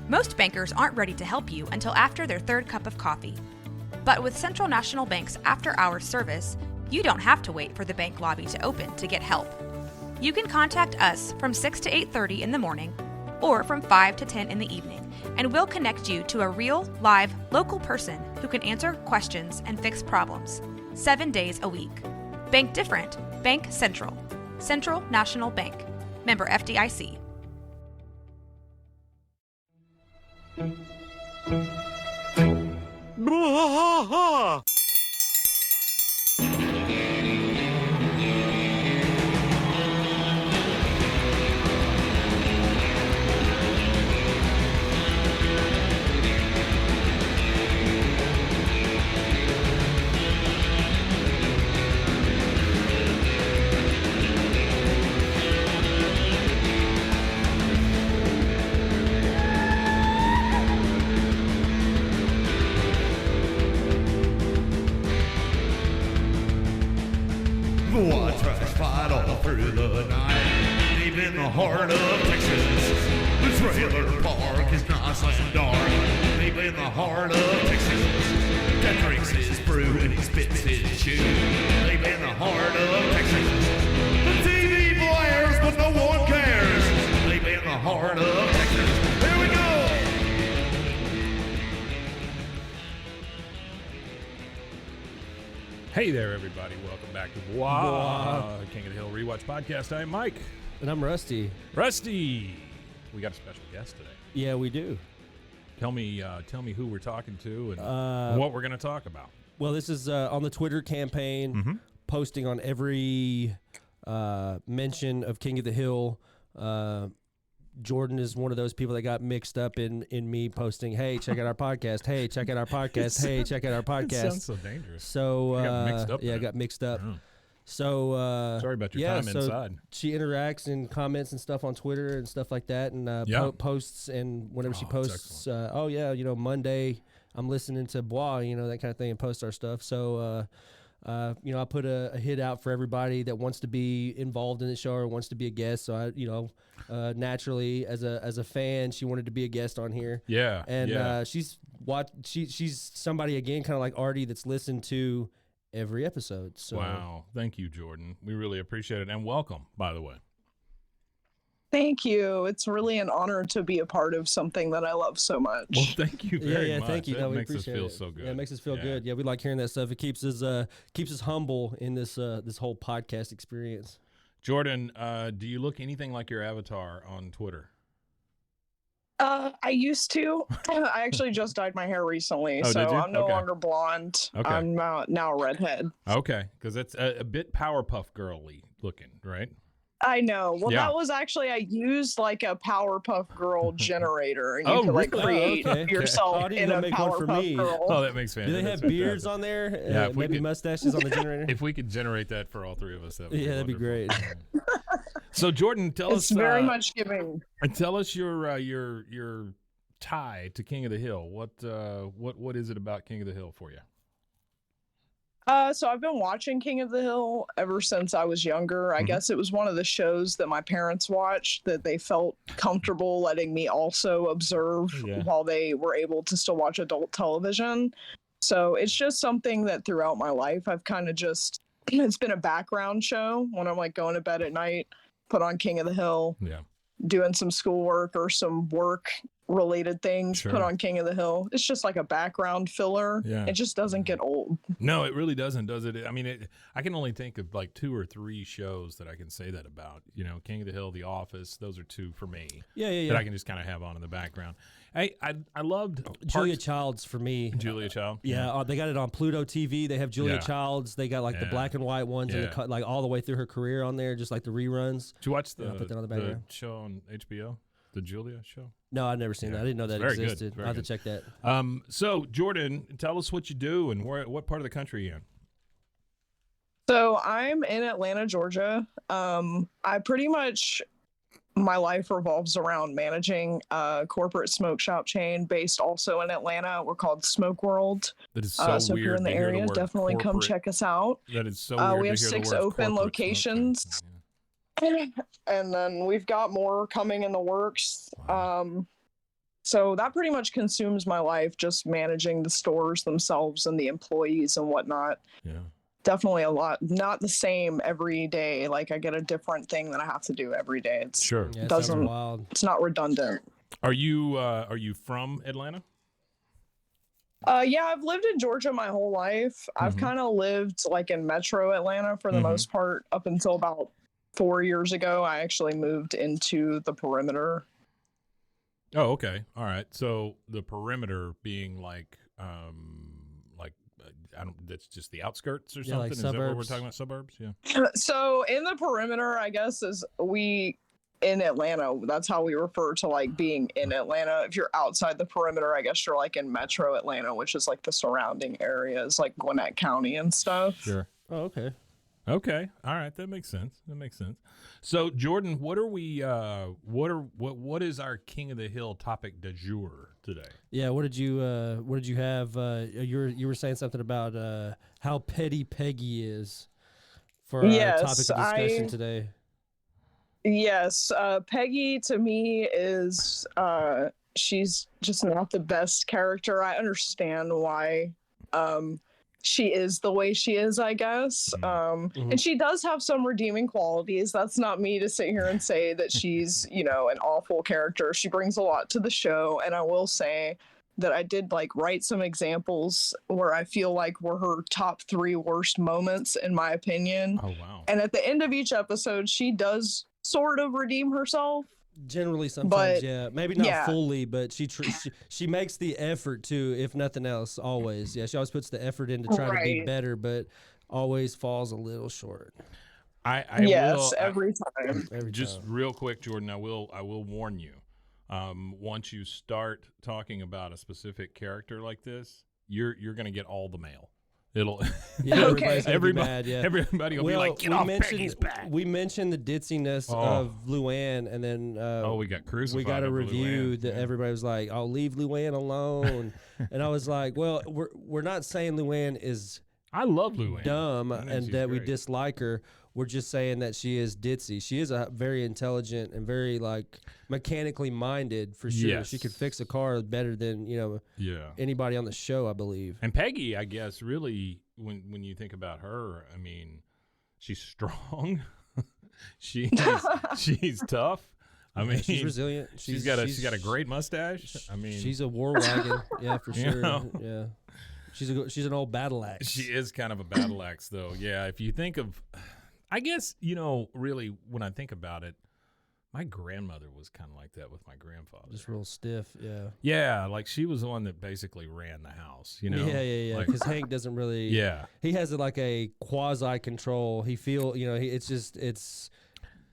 Most bankers aren't ready to help you until after their third cup of coffee. But with Central National Bank's after-hours service, you don't have to wait for the bank lobby to open to get help. You can contact us from 6 to 8:30 in the morning or from 5 to 10 in the evening, and we'll connect you to a real, live, local person who can answer questions and fix problems 7 days a week. Bank different. Bank Central. Central National Bank. Member FDIC. Bwaaa! Bwaaa trash fight all through the night, deep in the heart of Texas. The trailer park is nice and dark, deep in the heart of Texas. Dad drinks his brew and he spits his chew, deep in the heart of Texas. The TV blares but no one cares, deep in the heart of Texas. Here we go! Hey there, everybody. Welcome back to Bwaaa, King of the Hill Rewatch Podcast. I'm Mike. And I'm Rusty. Rusty! We got a special guest today. Yeah, we do. Tell me who we're talking to and what we're going to talk about. Well, this is on the Twitter campaign, posting on every mention of King of the Hill. Jordan is one of those people that got mixed up in me posting, hey, check out our podcast. Hey, check out our podcast. Hey, check out our podcast. It sounds so dangerous. So, You got mixed up yeah, I there. got mixed up. Oh. So, Sorry about your time inside. She interacts and comments and stuff on Twitter and stuff like that, and posts. And whenever she posts, Monday I'm listening to Bwaaa, that kind of thing, and post our stuff. So, I put a hit out for everybody that wants to be involved in the show or wants to be a guest. So naturally, as a fan, she wanted to be a guest on here. Yeah, and she's somebody again, kind of like Artie, that's listened to every episode. So wow, thank you, Jordan. We really appreciate it, and welcome, by the way. Thank you. It's really an honor to be a part of something that I love so much. Well, thank you very much. Thank you. That we makes us appreciate feel it. so good. Yeah, it makes us feel good. Yeah, we like hearing that stuff. It keeps us humble in this whole podcast experience. Jordan, do you look anything like your avatar on Twitter? I used to. I actually just dyed my hair recently, Oh, so did you? I'm no Okay. longer blonde. Okay. I'm now a redhead. Okay, because it's a bit Powerpuff Girly looking, right? I know. Well, Yeah. that was actually, I used like a Powerpuff Girl generator, and you Oh, could like really? create Okay. yourself How do you in a make one for me? Powerpuff Girl. Oh, that makes Do sense. they have beards on there? Yeah, if we maybe could- mustaches on the generator. If we could generate that for all three of us, that would Yeah, that'd be wonderful. So, Jordan, tell It's us. very much giving. Tell us your tie to King of the Hill. What is it about King of the Hill for you? So I've been watching King of the Hill ever since I was younger. I guess it was one of the shows that my parents watched that they felt comfortable letting me also observe while they were able to still watch adult television. So it's just something that throughout my life I've kind of it's been a background show when I'm like going to bed at night, put on King of the Hill, doing some schoolwork or some work related things, put on King of the Hill. It's just like a background filler. It just doesn't get old. No, it really doesn't, does it? I mean, I can only think of like 2 or 3 shows that I can say that about. King of the Hill, The Office. Those are 2 for me. Yeah. That I can just kind of have on in the background. I loved Julia Childs for me. Julia Child. Yeah, they got it on Pluto TV. They have Julia Yeah. Childs. They got like the black and white ones, and cut like all the way through her career on there, just like the reruns. Did you watch I'll put that on the the background. show on HBO? The Julia show? No, I've never seen that. I didn't know that It's very existed. good. I'll have to check that. So, Jordan, tell us what you do and what part of the country are you in? So I'm in Atlanta, Georgia. I pretty much, my life revolves around managing a corporate smoke shop chain based also in Atlanta. We're called Smoke World. That is so So if weird you're in the to hear area, word definitely come corporate. check us out. That is so weird We to have hear 6 the word open corporate locations. smoke shop. And then we've got more coming in the works. Wow. So that pretty much consumes my life, just managing the stores themselves and the employees and whatnot. Yeah. Definitely a lot. Not the same every day. Like I get a different thing that I have to do every day. It's Sure. Yeah, it sounds doesn't wild. it's not redundant. Are you from Atlanta? Yeah, I've lived in Georgia my whole life. I've kind of lived like in Metro Atlanta for the most part up until about 4 years ago. I actually moved into the perimeter. Oh, okay. All right. So the perimeter being like I don't. That's just the outskirts or Yeah, something. like Is that what we're suburbs. talking about? Suburbs? Yeah. So in the perimeter, I guess is we in Atlanta. That's how we refer to like being in Atlanta. If you're outside the perimeter, I guess you're like in Metro Atlanta, which is like the surrounding areas, like Gwinnett County and stuff. Sure. Oh, okay. Okay. All right. That makes sense. So Jordan, what are we? What is our King of the Hill topic du jour today? Yeah. What did you have? You were saying something about how petty Peggy is for our topic of discussion today. Yes, Peggy to me is she's just not the best character. I understand why she is the way she is, I guess. And she does have some redeeming qualities. That's not me to sit here and say that she's, an awful character. She brings a lot to the show, and I will say that I did like write some examples where I feel like were her top 3 worst moments in my opinion. Oh wow. And at the end of each episode, she does sort of redeem herself. Generally, sometimes, But, yeah, maybe not yeah. fully, but she makes the effort to, if nothing else, always. Yeah, she always puts the effort in to try to be Right. better, but always falls a little short. I Yes, will, every time. Every just time. real quick, Jordan. I will warn you. Once you start talking about a specific character like this, you're going to get all the mail. It'll Yeah, Okay. everybody, yeah. everybody will be like, get off Peggy's back. We mentioned the ditziness of Luann, and then We got crucified. we got a over review Luann. that Yeah. everybody was like, "I'll leave Luann alone," and I was like, "Well, we're not saying Luann is I love Luann. dumb I think and she's that we great. dislike her. We're just saying that she is ditzy. She is a very intelligent and very like mechanically minded for sure. Yes. She could fix a car better than Yeah. anybody on the show, I believe. And Peggy, I guess, really, when you think about her, I mean, she's strong. she's tough. I mean, she's resilient. She's got a great mustache. I mean, she's a war wagon. Yeah, for You sure. know? Yeah, she's an old battle axe. she is kind of a battle axe, though. Yeah, if you think of, I guess, really, when I think about it, my grandmother was kind of like that with my grandfather. Just real stiff. Yeah. Yeah, like she was the one that basically ran the house. Yeah. Like, Because Hank doesn't really. yeah. He has like a quasi control. He it's just it's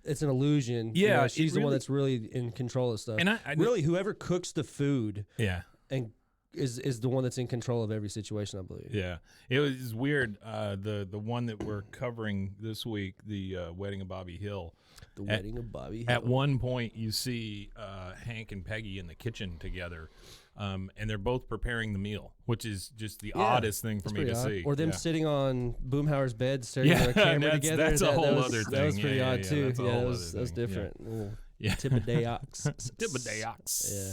an illusion. Yeah, she's the one that's really in control of stuff. And I really, whoever cooks the food yeah. and is the one that's in control of every situation, I believe. Yeah, it was weird. The one that we're covering this week, the wedding of Bobby Hill. The wedding of Bobby Hill. At one point, you see Hank and Peggy in the kitchen together, and they're both preparing the meal, which is just the oddest thing for me to see. Or them Yeah. sitting on Boomhauer's bed staring at a camera together. That's a whole other thing. That was pretty Yeah, odd yeah, too. that's a Yeah, whole that other was thing. different. Yeah. Tibideox. Tibideox. Yeah.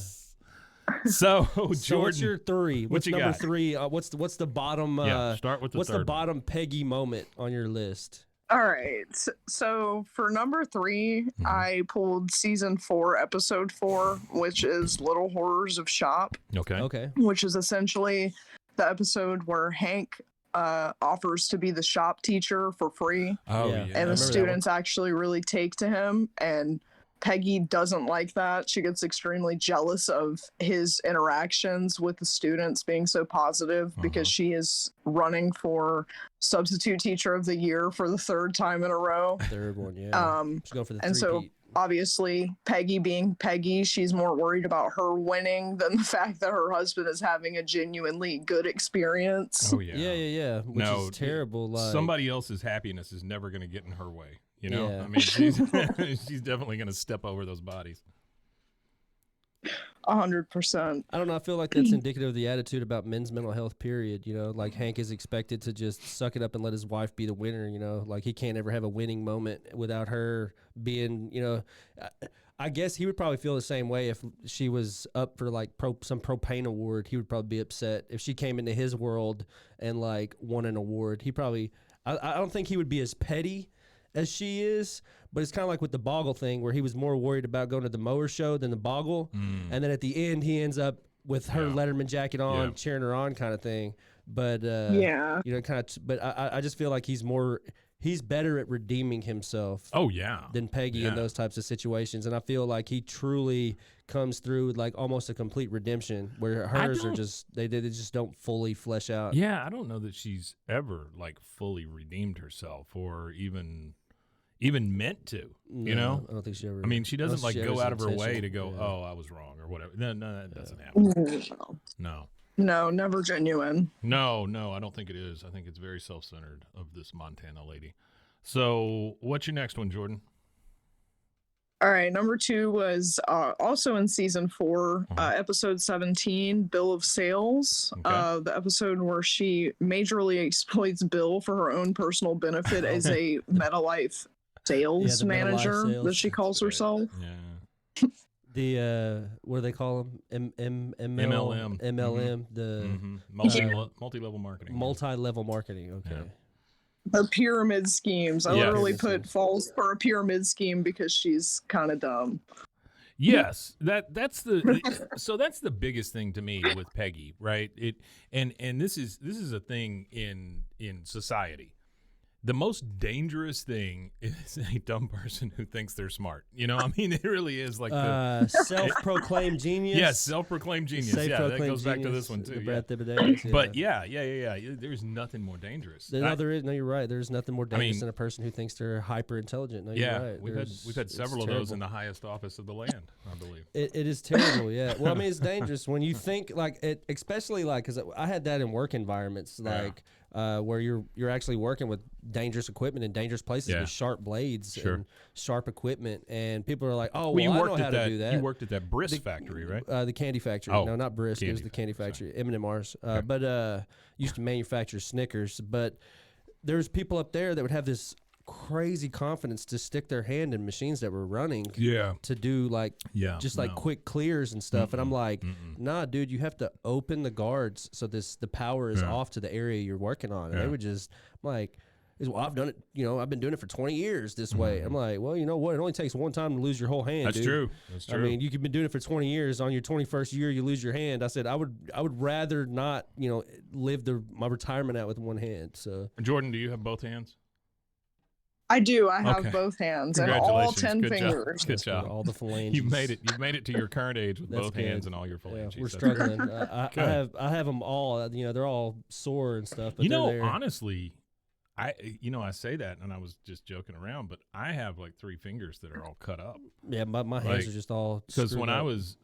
So, So Jordan, what's your 3? What's you number got? 3? What's the bottom? start with the what's third the bottom Peggy moment on your list? All right. So for number 3, I pulled season 4, episode 4, which is Little Horrors of Shop, Okay. Okay. which is essentially the episode where Hank offers to be the shop teacher for free. Oh, Yeah. yeah. And remember the that students actually really take to him, and Peggy doesn't like that. She gets extremely jealous of his interactions with the students being so positive because she is running for substitute teacher of the year for the 3rd time in a row. Third one, yeah. She's going for the And so three-peat. obviously Peggy being Peggy, she's more worried about her winning than the fact that her husband is having a genuinely good experience. Oh, yeah. Yeah. Which No, is terrible. Like, Somebody else's happiness is never going to get in her way. You know, Yeah. I mean, she's she's definitely going to step over those bodies. 100%. I don't know. I feel like that's indicative of the attitude about men's mental health, period. Like Hank is expected to just suck it up and let his wife be the winner. Like he can't ever have a winning moment without her being, I guess he would probably feel the same way if she was up for like some propane award. He would probably be upset if she came into his world and like won an award. He probably, I don't think he would be as petty as she is, but it's kind of like with the Boggle thing where he was more worried about going to the mower show than the Boggle. And then at the end, he ends up with her Letterman jacket on, cheering her on kind of thing. But, you know, but I just feel like he's better at redeeming himself than Peggy in those types of situations. And I feel like he truly comes through with like almost a complete redemption where hers are just, they just don't fully flesh out. Yeah, I don't know that she's ever like fully redeemed herself or even meant to, you know? I don't think she ever. I mean, she doesn't like go out of her way to go, oh, I was wrong or whatever. No, that doesn't happen. No, never genuine. No, I don't think it is. I think it's very self-centered of this Montana lady. So what's your next one, Jordan? All right, number 2 was also in season 4, episode 17, Bill of Sales. Okay. The episode where she majorly exploits Bill for her own personal benefit as a MetaLife sales manager that she calls herself. Yeah. The what do they call them? MLM. MLM. The multi-level marketing. Multi-level marketing. Okay. Yeah. The pyramid schemes. I literally put falls for a pyramid scheme because she's kind of dumb. Yes, that's the biggest thing to me with Peggy, right? And this is a thing in society. The most dangerous thing is a dumb person who thinks they're smart. You know, I mean, it really is like the self-proclaimed genius. Yes, self-proclaimed genius. That goes back to this one too. Brad Thibodeau. But yeah. There's nothing more dangerous. No, there is. No, you're right. There's nothing more dangerous than a person who thinks they're hyper intelligent. No, you're right. We've had several of those in the highest office of the land, I believe. It is terrible. Yeah. Well, I mean, it's dangerous when you think like it, especially like because I had that in work environments, like. Where you're actually working with dangerous equipment in dangerous places with sharp blades and sharp equipment, and people are like, "Oh, well, I know how to do that." You worked at that Brisk factory, right? The candy factory. Oh, no, not Brisk. It was the candy factory, M&M's. But used to manufacture Snickers. But there's people up there that would have this crazy confidence to stick their hand in machines that were running to do like quick clears and stuff. And I'm like, nah, dude, you have to open the guards so the power is off to the area you're working on. And they would just like, well, I've done it, you know, I've been doing it for 20 years this way. I'm like, well, you know what? It only takes one time to lose your whole hand. That's true. That's true. I mean, you've been doing it for 20 years. On your 21st year, you lose your hand. I said, I would rather not, you know, live my retirement out with one hand. So, Jordan, do you have both hands? I do. I have both hands and all 10 Good fingers. Good job. All the phalanges. You've made it to your current age with both hands and all your phalanges. Yeah, we're struggling. I have them all. You know, they're all sore and stuff. But you know, honestly, I say that, and I was just joking around, but I have like 3 fingers that are all cut up. Yeah, my hands are just all. Because when I was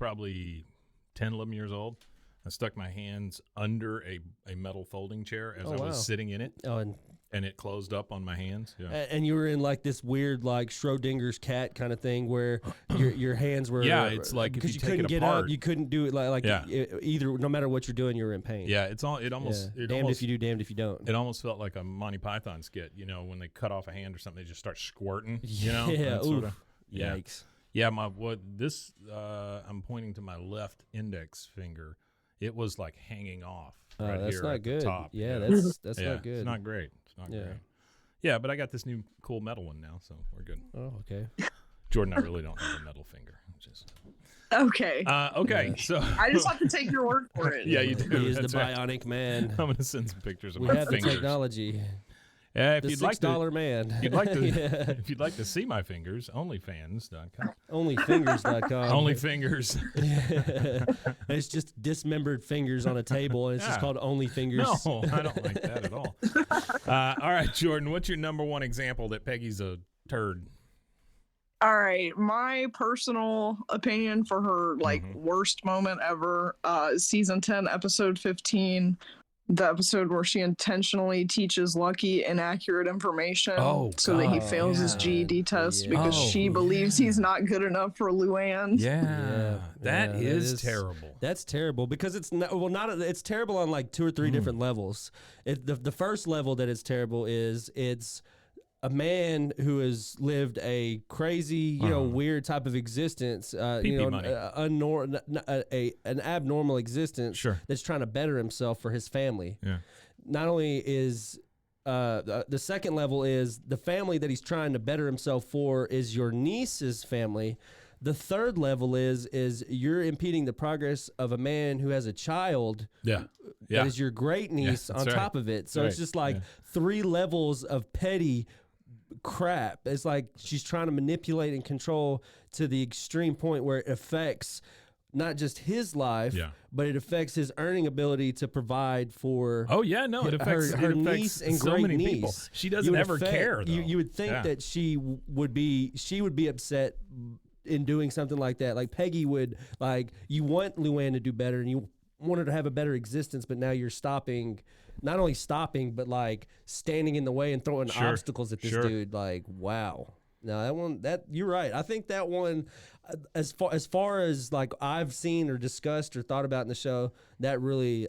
probably 10, 11 years old, I stuck my hands under a metal folding chair as I was sitting in it. Oh, and it closed up on my hands. Yeah. And you were in like this weird like Schrodinger's cat kind of thing where your hands were it's like because you couldn't get apart, up, you couldn't do it like either. No matter what you're doing, you're in pain. Yeah, it almost damned if you do, damned if you don't. It almost felt like a Monty Python skit. You know, when they cut off a hand or something, they just start squirting. You know, yikes. Yeah, I'm pointing to my left index finger. It was like hanging off. Right that's here not at good. The top. Yeah, that's not good. It's not great. Great. Yeah, but I got this new cool metal one now, so we're good. Oh, okay. Jordan, I really don't have a metal finger. Okay. Okay, so I just have to take your word for it. Yeah, you do. He is the bionic man. I'm gonna send some pictures of we my have fingers. The technology. If the you'd $6 man. You'd like to, if you'd like to see my fingers, onlyfans.com. Onlyfingers.com. Only fingers. It's just dismembered fingers on a table, and it's just called Only Fingers. No, I don't like that at all. All right, Jordan, what's your number one example that Peggy's a turd? All right, my personal opinion for her worst moment ever, season 10, episode 15. The episode where she intentionally teaches Lucky inaccurate information so that he fails his GED test because she believes he's not good enough for Luann. That is terrible. That's terrible because it's it's terrible on like 2 or 3 different levels. The first level that it's terrible is it's a man who has lived a crazy, weird type of existence, an abnormal existence that's trying to better himself for his family. Yeah. Not only is the second level is the family that he's trying to better himself for is your niece's family. The third level is you're impeding the progress of a man who has a child. Yeah. That is your great niece on top of it. So it's just like 3 levels of petty crap. It's like she's trying to manipulate and control to the extreme point where it affects not just his life, but it affects his earning ability to provide for. Oh yeah, no, it affects her niece and so great many niece. people. She doesn't ever care. Though. You would think that she would be upset in doing something like that. Like Peggy would, like, you want Luann to do better and you want her to have a better existence, but now you're not only stopping, but like standing in the way and throwing obstacles at this dude. Like, wow. No, you're right. I think that one, as far as like I've seen or discussed or thought about in the show, I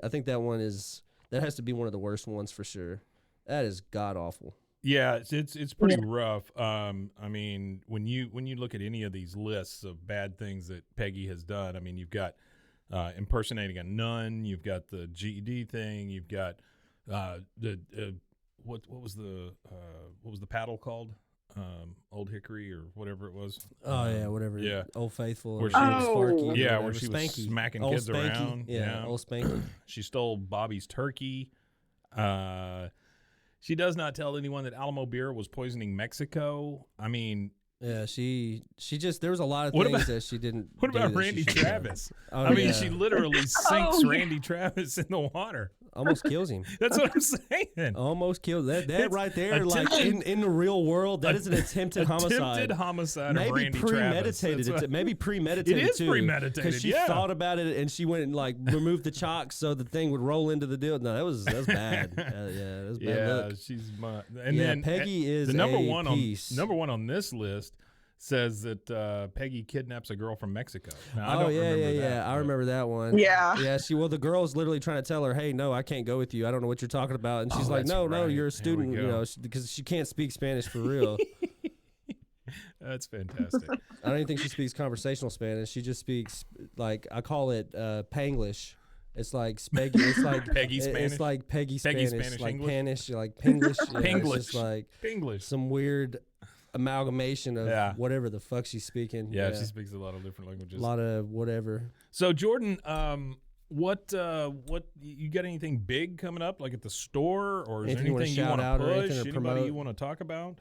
think that has to be one of the worst ones for sure. That is god awful. Yeah, it's pretty rough. I mean, when you look at any of these lists of bad things that Peggy has done, I mean, you've got impersonating a nun, you've got the GED thing, you've got what was the paddle called? Old Hickory or whatever it was. Oh yeah, whatever. Yeah, Old Faithful. Where where she was smacking kids around. Yeah, Old Spanky. She stole Bobby's turkey. She does not tell anyone that Alamo beer was poisoning Mexico. I mean, yeah, she just, there was a lot of things that she didn't. What about Randy Travis? I mean, she literally sinks Randy Travis in the water. Almost kills him. That's what I'm saying. Almost kills that right there. Like in the real world, that is an attempted homicide. Attempted homicide of Randy premeditated. Travis. Maybe premeditated. It is too, premeditated. Because she thought about it and she went and like removed the chalk so the thing would roll into the deal. No, that was bad. That was bad. Look. She's and then Peggy is the number one on this list. Says that Peggy kidnaps a girl from Mexico. Now, I don't remember that, I remember that one. Yeah. Yeah, the girl's literally trying to tell her, hey, no, I can't go with you. I don't know what you're talking about. And she's like, no, you're a student, because she can't speak Spanish for real. That's fantastic. I don't even think she speaks conversational Spanish. She just speaks, like, I call it Panglish. It's like Peggy. It's like Peggy Spanish. It's like Peggy Spanish, like English? Panish, like Pinglish. Pinglish. It's just like Pinglish. some weird amalgamation of whatever the fuck she's speaking. Yeah, she speaks a lot of different languages. A lot of whatever. So Jordan, what you got anything big coming up, like at the store, or is there anything you want to push? Anybody you want to talk about?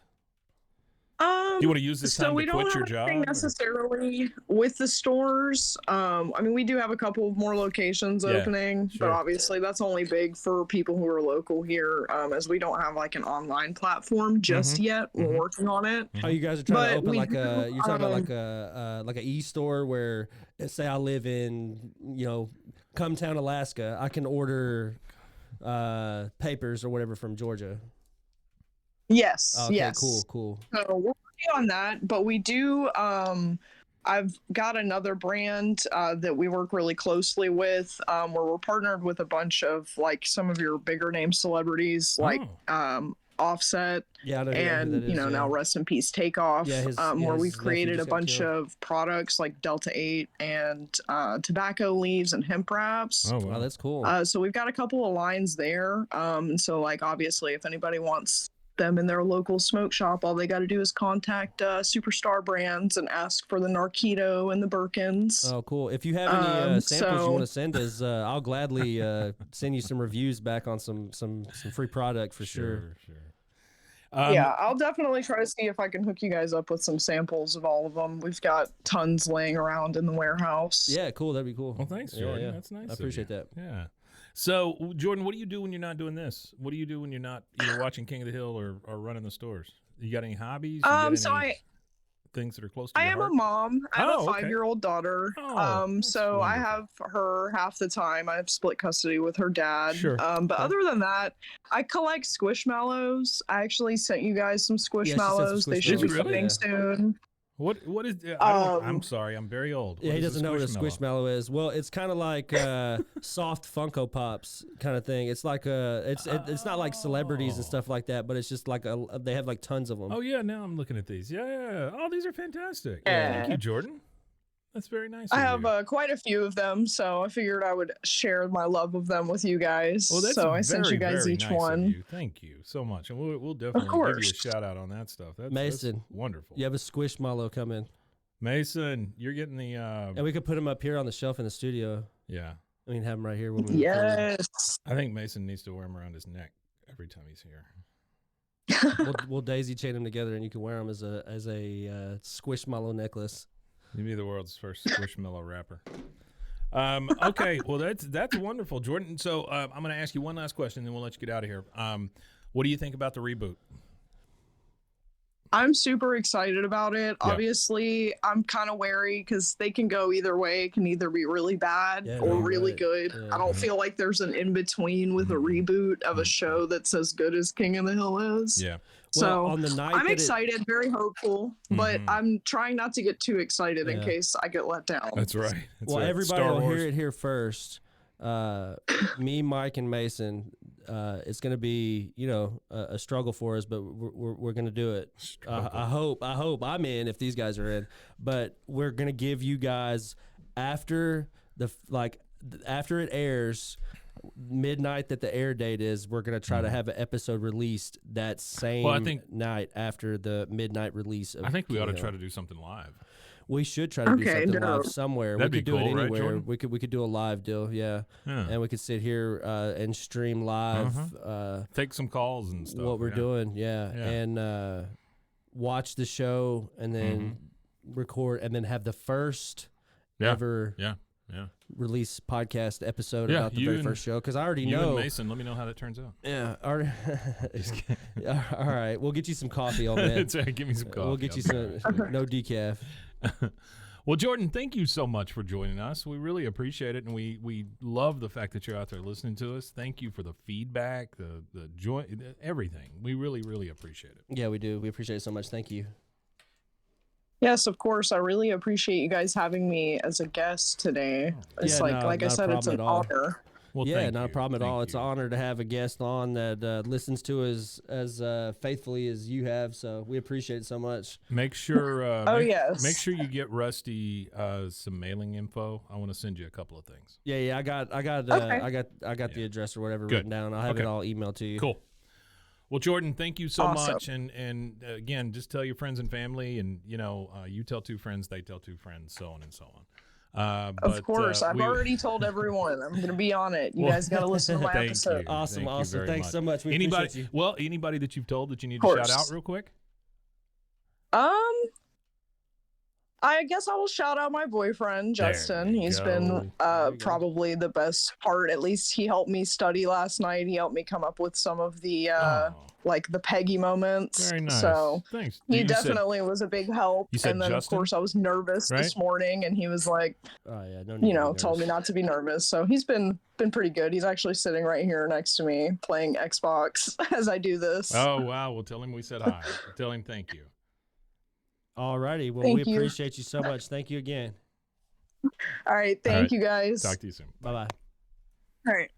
Do you want to use this time to quit your job? Necessarily with the stores. I mean, we do have a couple of more locations opening, but obviously that's only big for people who are local here, as we don't have like an online platform just yet. We're working on it. Oh, you guys are trying to open like you're talking about like a e-store where, say I live in, Cumtown, Alaska, I can order papers or whatever from Georgia. Yes. Okay, yes. Cool. So we're working on that, but we do. I've got another brand that we work really closely with, where we're partnered with a bunch of like some of your bigger name celebrities, like Offset, and now rest in peace Takeoff, where we've created a bunch of products like Delta 8 and tobacco leaves and hemp wraps. Oh wow, that's cool. So we've got a couple of lines there. So like obviously, if anybody wants them in their local smoke shop, all they got to do is contact Superstar Brands and ask for the Narquito and the Birkins. Oh, cool. If you have any samples you want to send us, I'll gladly send you some reviews back on some free product for sure. Yeah, I'll definitely try to see if I can hook you guys up with some samples of all of them. We've got tons laying around in the warehouse. Yeah, cool. That'd be cool. Well, thanks, Jordan. Yeah. That's nice. I appreciate that. Yeah. So, Jordan, what do you do when you're not doing this? What do you do when you're not either watching King of the Hill or running the stores? You got any hobbies? Things that are close to your heart? I am a mom. I have a 5-year-old daughter. So I have her half the time. I have split custody with her dad. Sure. But other than that, I collect Squishmallows. I actually sent you guys some Squishmallows. They should be coming soon. What is? I'm sorry, I'm very old. Yeah, he doesn't know what a Squishmallow Squishmallow is. Well, it's kind of like soft Funko Pops kind of thing. It's like it's not like celebrities and stuff like that, but it's just like they have like tons of them. Oh yeah, now I'm looking at these. Yeah. Oh, these are fantastic. Yeah. Thank you, Jordan. That's very nice. I have quite a few of them, so I figured I would share my love of them with you guys. Well, that's so I sent you guys very each nice one. Of you. Thank you so much, and we'll definitely give you a shout out on that stuff. Mason, that's wonderful. You have a Squishmallow coming. Mason, you're getting the. And we could put him up here on the shelf in the studio. Yeah. I mean, have him right here. When we Yes. I think Mason needs to wear him around his neck every time he's here. we'll daisy chain them together, and you can wear them as a Squishmallow necklace. You'd be the world's first Squishmallow rapper. Okay, well that's wonderful, Jordan. So I'm going to ask you one last question, then we'll let you get out of here. What do you think about the reboot? I'm super excited about it. Yeah. Obviously, I'm kind of wary because they can go either way. It can either be really bad or really good. Yeah. I don't feel like there's an in-between with a reboot of a show that's as good as King of the Hill is. Yeah. So Well, on the night I'm that excited, very hopeful, but I'm trying not to get too excited in case I get let down. That's right. That's right. Everybody Star will Wars. hear it here first. Me, Mike, and Mason. It's going to be, a struggle for us, but we're going to do it. I hope I'm in if these guys are in. But we're going to give you guys after it airs, midnight that the air date is. We're going to try to have an episode released that same night after the midnight release. I think we ought to try to do something live. We should try to do something live somewhere. That'd we could be do cool, it right, anywhere. Jordan? We could do a live deal, yeah. And we could sit here and stream live. Take some calls and stuff. What we're doing, and watch the show and then record and then have the first ever release podcast episode about the very first show because I already know. And Mason, let me know how that turns out. Yeah. All right. We'll get you some coffee on that. That's right. Give me some coffee. We'll get you some no decaf. Well, Jordan, thank you so much for joining us. We really appreciate it, and we love the fact that you're out there listening to us. Thank you for the feedback, the joy, everything. We really, really appreciate it. Yeah, we do. We appreciate it so much. Thank you. Yes, of course. I really appreciate you guys having me as a guest today. It's like I said, it's an honor. Well, not a problem at all. It's an honor to have a guest on that listens to us as faithfully as you have. So we appreciate it so much. Make sure. Yes. Make sure you get Rusty some mailing info. I want to send you a couple of things. Yeah. I got the address or whatever written down. I'll have it all emailed to you. Cool. Well, Jordan, thank you so much, and again, just tell your friends and family, and you tell two friends, they tell two friends, so on and so on. Of course, I've already told everyone. I'm going to be on it. You guys got to listen to my episode. Awesome. Thanks so much. We appreciate you. Well, anybody that you've told that you need to shout out real quick? I guess I will shout out my boyfriend, Justin. He's been probably the best part. At least he helped me study last night. He helped me come up with some of the the Peggy moments. Very nice. So thanks. He definitely was a big help. And then Justin? of course I was nervous this morning, and he was like, told me not to be nervous. So he's been pretty good. He's actually sitting right here next to me playing Xbox as I do this. Oh wow! Well, tell him we said hi. Tell him thank you. All righty. Well, we appreciate you so much. Thank you again. All right. Thank you, guys. Talk to you soon. Bye-bye. All right.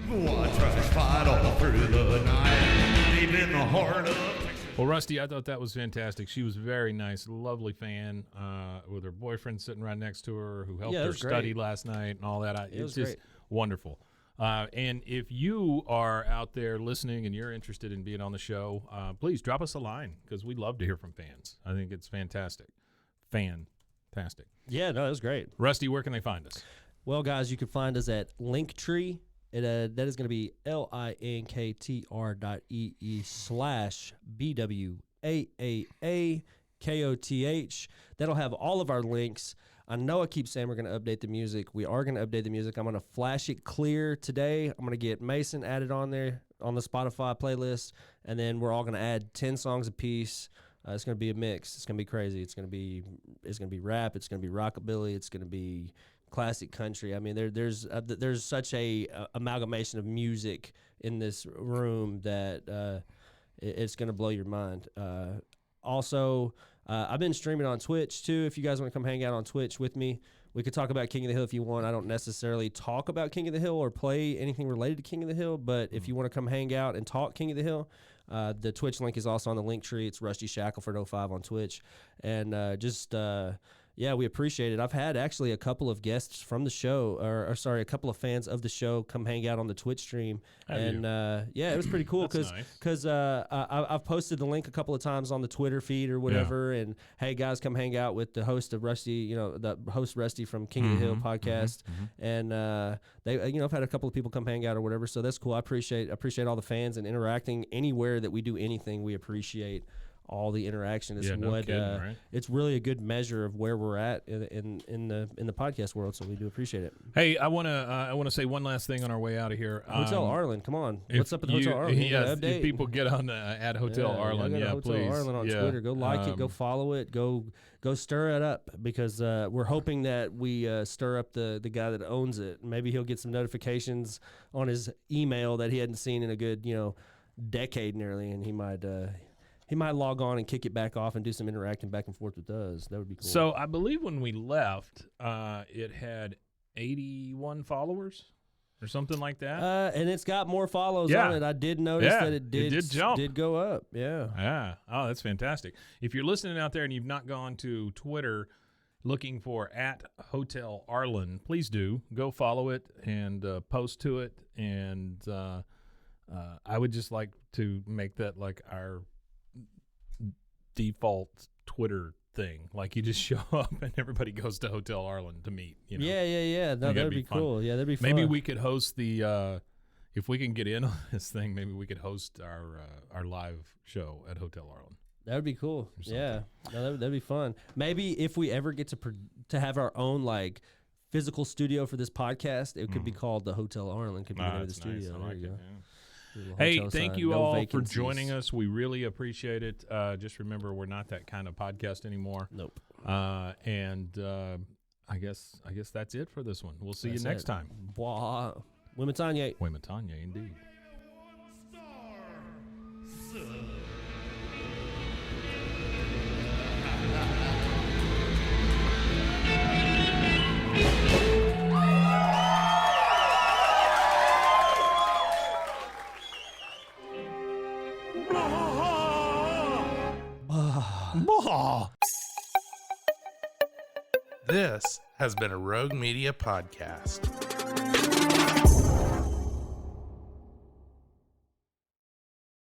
Bwaaa trash fight all through the night, deep in the heart of Texas. Well, Rusty, I thought that was fantastic. She was very nice, lovely fan, with her boyfriend sitting right next to her, who helped her study last night and all that. It's just wonderful. And if you are out there listening and you're interested in being on the show, please drop us a line because we'd love to hear from fans. I think it's fantastic. Fantastic. Yeah, no, it was great. Rusty, where can they find us? Well, guys, you can find us at linktr. That is going to be linktr.ee/BWAAAKOTH. That'll have all of our links. I know I keep saying we're going to update the music. We are going to update the music. I'm going to flash it clear today. I'm going to get Mason added on there on the Spotify playlist, and then we're all going to add 10 songs apiece. It's going to be a mix. It's going to be crazy. It's going to be rap. It's going to be rockabilly. It's going to be classic country. I mean, there's such a amalgamation of music in this room that it's going to blow your mind. Also, I've been streaming on Twitch too. If you guys want to come hang out on Twitch with me, we could talk about King of the Hill if you want. I don't necessarily talk about King of the Hill or play anything related to King of the Hill, but if you want to come hang out and talk King of the Hill, the Twitch link is also on the link tree. It's Rusty Shackelford 05 on Twitch. And yeah, we appreciate it. I've had actually a couple of guests from the show, or sorry, a couple of fans of the show come hang out on the Twitch stream. And yeah, it was pretty cool because I've posted the link a couple of times on the Twitter feed or whatever. Yeah. And hey, guys, come hang out with the host of Rusty, the host Rusty from King of the Hill podcast. And they, I've had a couple of people come hang out or whatever. So that's cool. I appreciate all the fans and interacting anywhere that we do anything. We appreciate all the interaction. Is right? It's really a good measure of where we're at in the podcast world. So we do appreciate it. Hey, I want to say one last thing on our way out of here. Hotel Arlen, come on. What's up at the Hotel Arlen? Yes, if people get on at Hotel Arlen, Hotel please. Arlen on Twitter. Go like it. Go follow it. Go stir it up because we're hoping that we stir up the guy that owns it. Maybe he'll get some notifications on his email that he hadn't seen in a good decade nearly, and he might log on and kick it back off and do some interacting back and forth with us. That would be cool. So I believe when we left, it had 81 followers or something like that. And it's got more follows on it. I did notice that it did jump. Did go up. Yeah. Yeah. Oh, that's fantastic. If you're listening out there and you've not gone to Twitter looking for @Hotel Arlen, please do. Go follow it and post to it. And I would just like to make that like our default Twitter thing. Like you just show up and everybody goes to Hotel Arlen to meet. Yeah. No, that'd be cool. Yeah, that'd be fun. Maybe we could host the if we can get in on this thing, maybe we could host our live show at Hotel Arlen. That would be cool. Yeah, no, that'd be fun. Maybe if we ever get to have our own like physical studio for this podcast, it could be called the Hotel Arlen. Could be the name of the studio. Nice. There you go. Yeah. Hey, thank you all vacancies. for joining us. We really appreciate it. Just remember, we're not that kind of podcast anymore. Nope. And I guess that's it for this one. We'll see you next time. Bwaaa. Wimatanye. Wimatanye, indeed. This has been a Rogue Media podcast.